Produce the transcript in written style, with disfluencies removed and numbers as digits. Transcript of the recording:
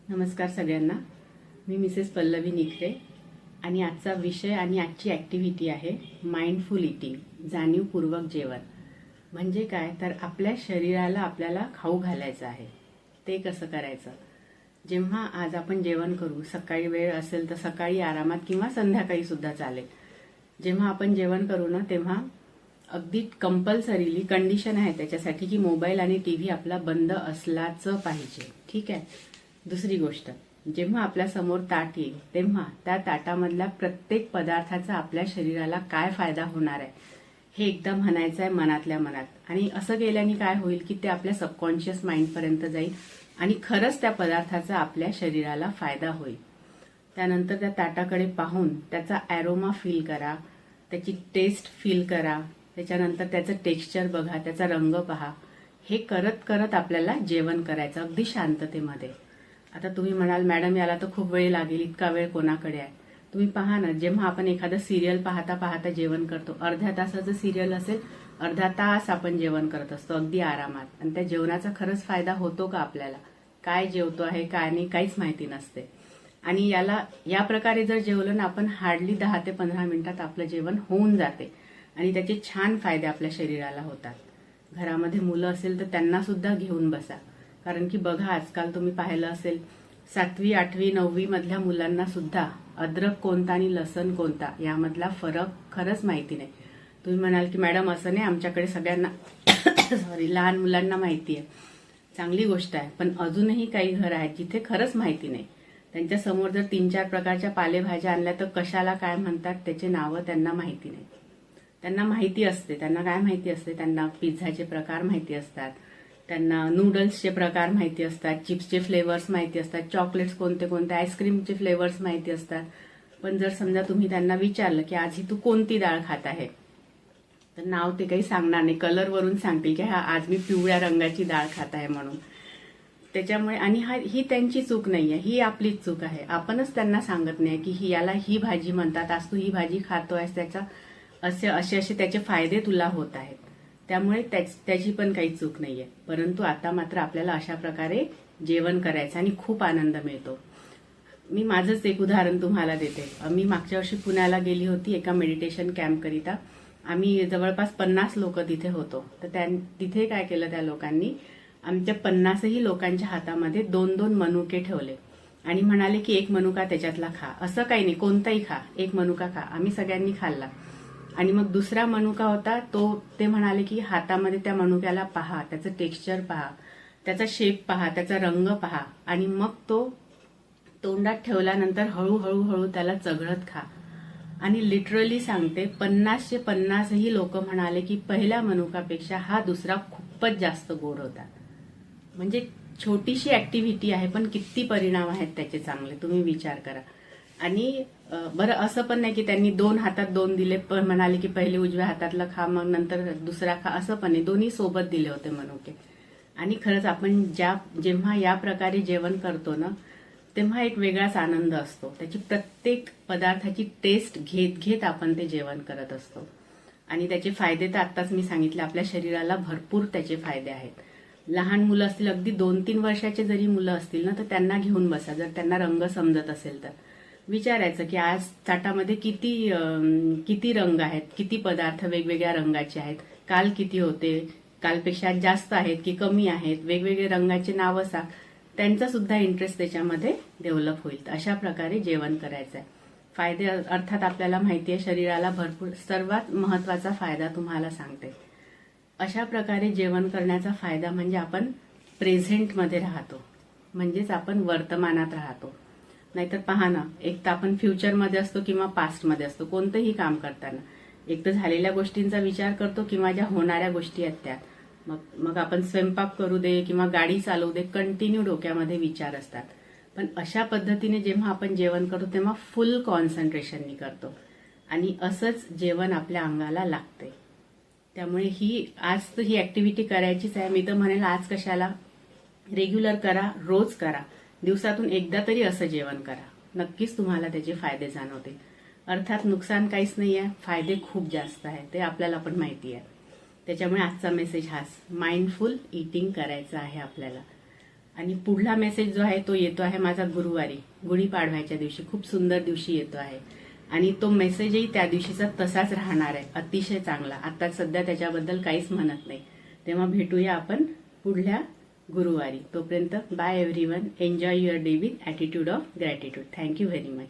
नमस्कार सगळ्यांना. मी मिसेस पल्लवी निखरे आणि आजचा विषय आणि आजची ॲक्टिव्हिटी आहे माइंडफुल ईटिंग, जाणीवपूर्वक जेवण. म्हणजे काय तर आपल्या शरीराला आपल्याला खाऊ घालायचं आहे. ते कसं करायचं? जेव्हा आज आपण जेवण करू, सकाळी वेळ असेल तर सकाळी आरामात किंवा संध्याकाळी सुद्धा चालेल. जेव्हा आपण जेवण करू ना तेव्हा अगदी कंपल्सरीली कंडिशन आहे त्याच्यासाठी की मोबाईल आणि टीव्ही आपला बंद असलाच पाहिजे. ठीक आहे. दुसरी गोष्ट, जेव्हा आपल्या समोर ताट येईल तेव्हा त्या ताटामधल्या प्रत्येक पदार्थाचा आपल्या शरीराला काय फायदा होणार आहे हे एकदा म्हणायचं आहे मनातल्या मनात. आणि असं केल्याने काय होईल की ते आपल्या सबकॉन्शियस माइंडपर्यंत जाईल आणि खरंच त्या पदार्थाचा आपल्या शरीराला फायदा होईल. त्यानंतर त्या ताटाकडे पाहून त्याचा ॲरोमा फील करा, त्याची टेस्ट फील करा, त्याच्यानंतर त्याचं टेक्स्चर बघा, त्याचा रंग पहा. हे करत करत आपल्याला जेवण करायचं अगदी शांततेमध्ये. आता तुम्ही म्हणाल मॅडम याला तर खूप वेळ लागेल, इतका वेळ कोणाकडे आहे? तुम्ही पहा ना, जेव्हा आपण एखादं सिरियल पाहता पाहता जेवण करतो, अर्ध्या तासाचं सिरियल असेल, अर्धा तास आपण जेवण करत असतो अगदी आरामात. आणि त्या जेवणाचा खरंच फायदा होतो का आपल्याला? काय जेवतो आहे काय नाही काहीच माहिती नसते. आणि या प्रकारे जर जेवलं ना आपण हार्डली 10 ते 15 मिनिटात आपलं जेवण होऊन जाते आणि त्याचे छान फायदे आपल्या शरीराला होतात. घरामध्ये मुलं असेल तर त्यांना सुद्धा घेऊन बसा. कारण की बघा, आजकाल तुम्ही पाहिलं असेल 7वी, 8वी, 9वी मधल्या मुलांना सुद्धा अद्रक कोणता आणि लसण कोणता यामधला फरक खरंच माहिती नाही. तुम्ही म्हणाल की मॅडम असं नाही, आमच्याकडे सगळ्यांना सॉरी लहान मुलांना माहिती आहे. चांगली गोष्ट आहे, पण अजूनही काही घर आहेत जिथे खरंच माहिती नाही. त्यांच्या समोर जर 3-4 प्रकारच्या पालेभाज्या आणल्या तर कशाला काय म्हणतात त्याचे नावं त्यांना माहिती नाही. त्यांना माहिती असते, त्यांना काय माहिती असते, त्यांना पिझ्झाचे प्रकार माहिती असतात, त्यांना नूडल्सचे प्रकार माहिती असतात, चिप्सचे फ्लेवर्स माहिती असतात, चॉकलेट्स कोणते कोणते, आईस्क्रीमचे फ्लेवर्स माहिती असतात. पण जर समजा तुम्ही त्यांना विचारलं की आज ही तू कोणती डाळ खात आहे, तर नाव ते काही सांगणार नाही. कलरवरून सांगतील की हा आज मी पिवळ्या रंगाची डाळ खात आहे म्हणून. त्याच्यामुळे आणि ही त्यांची चूक नाहीये, ही आपलीच चूक आहे. आपणच त्यांना सांगत नाही की याला ही भाजी म्हणतात, आज तू ही भाजी खातोयस, त्याचा असे त्याचे फायदे तुला होत आहेत. त्यामुळे त्याची पण काही चूक नाहीये. परंतु आता मात्र आपल्याला अशा प्रकारे जेवण करायचं आणि खूप आनंद मिळतो. मी माझंच एक उदाहरण तुम्हाला देते. मी मागच्या वर्षी पुण्याला गेली होती एका मेडिटेशन कॅम्प करिता. आम्ही जवळपास 50 लोक तिथे होतो. तर तिथे काय केलं त्या लोकांनी, आमच्या 50ही लोकांच्या हातामध्ये 2-2 मनुके ठेवले आणि म्हणाले की एक मनुका त्याच्यातला खा. असं काही नाही, कोणताही खा, एक मनुका खा. आम्ही सगळ्यांनी खाल्ला. आणि मग दुसरा मनुका होता ते म्हणाले की हातामध्ये त्या मनुक्याला पहा, त्याचं टेक्स्चर पहा, त्याचा शेप पहा, त्याचा रंग पहा आणि मग तो तोंडात ठेवल्यानंतर हळूहळू हळू त्याला चघळत खा. आणि लिटरली सांगते 50चे 50ही लोक म्हणाले की पहिल्या मनुकापेक्षा हा दुसरा खूपच जास्त गोड होता. म्हणजे छोटीशी ऍक्टिव्हिटी आहे पण किती परिणाम आहेत त्याचे चांगले, तुम्ही विचार करा. आणि बरं असं पण नाही की त्यांनी 2 हातात 2 दिले, पण म्हणाले की पहिले उजव्या हातातला खा मग नंतर दुसरा खा, असं पण नाही. दोन्ही सोबत दिले होते मनुके. आणि खरंच आपण जेव्हा या प्रकारे जेवण करतो ना तेव्हा एक वेगळाच आनंद असतो. त्याची प्रत्येक पदार्थाची टेस्ट घेत घेत आपण ते जेवण करत असतो. आणि त्याचे फायदे तर आत्ताच मी सांगितले, आपल्या शरीराला भरपूर त्याचे फायदे आहेत. लहान मुलं असतील, अगदी 2-3 वर्षाचे जरी मुलं असतील ना तर त्यांना घेऊन बसा. जर त्यांना रंग समजत असेल तर विचारायचं की आज ताटामध्ये किती रंग आहेत, किती पदार्थ वेगवेगळ्या रंगाचे आहेत, काल किती होते, कालपेक्षा जास्त आहेत की कमी आहेत, वेगवेगळे रंगाचे नावं सांग. त्यांचा सुद्धा इंटरेस्ट त्याच्यामध्ये डेव्हलप होईल. अशा प्रकारे जेवण करायचं आहे. फायदे अर्थात आपल्याला माहिती आहे, शरीराला भरपूर. सर्वात महत्वाचा फायदा तुम्हाला सांगते. अशा प्रकारे जेवण करण्याचा फायदा म्हणजे आपण प्रेझेंटमध्ये राहतो, म्हणजेच आपण वर्तमानात राहतो. नाहीतर पहा ना, एक तर आपण फ्युचरमध्ये असतो किंवा पास्टमध्ये असतो. कोणतंही काम करताना एक तर झालेल्या गोष्टींचा विचार करतो किंवा ज्या होणाऱ्या गोष्टी आहेत त्या. मग आपण स्वयंपाक करू दे किंवा गाडी चालवू दे, कंटिन्यू डोक्यामध्ये विचार असतात. पण अशा पद्धतीने जेव्हा आपण जेवण करतो तेव्हा फुल कॉन्सन्ट्रेशननी करतो आणि असंच जेवण आपल्या अंगाला लागते. त्यामुळे आज तर ही ऍक्टिव्हिटी करायचीच आहे. मी तर म्हणेल आज कशाला, रेग्युलर करा, रोज करा. दिवसातून एकदा तरी असं जेवण करा. नक्कीच तुम्हाला त्याचे फायदे जाणवतील. अर्थात नुकसान काहीच नाही आहे, फायदे खूप जास्त आहे, ते आपल्याला पण माहिती आहे. त्याच्यामुळे आजचा मेसेज हाच, माइंडफुल ईटिंग करायचं आहे आपल्याला. आणि पुढला मेसेज जो आहे तो येतो आहे माझा गुरुवारी, गुढीपाडव्याच्या दिवशी. खूप सुंदर दिवशी येतो आहे आणि तो मेसेजही त्या दिवशीचा तसाच राहणार आहे, अतिशय चांगला. आता सध्या त्याच्याबद्दल काहीच म्हणत नाही. तेव्हा भेटूया आपण पुढल्या गुरुवारी. तोपर्यंत bye everyone. Enjoy your day with attitude of gratitude. Thank you very much.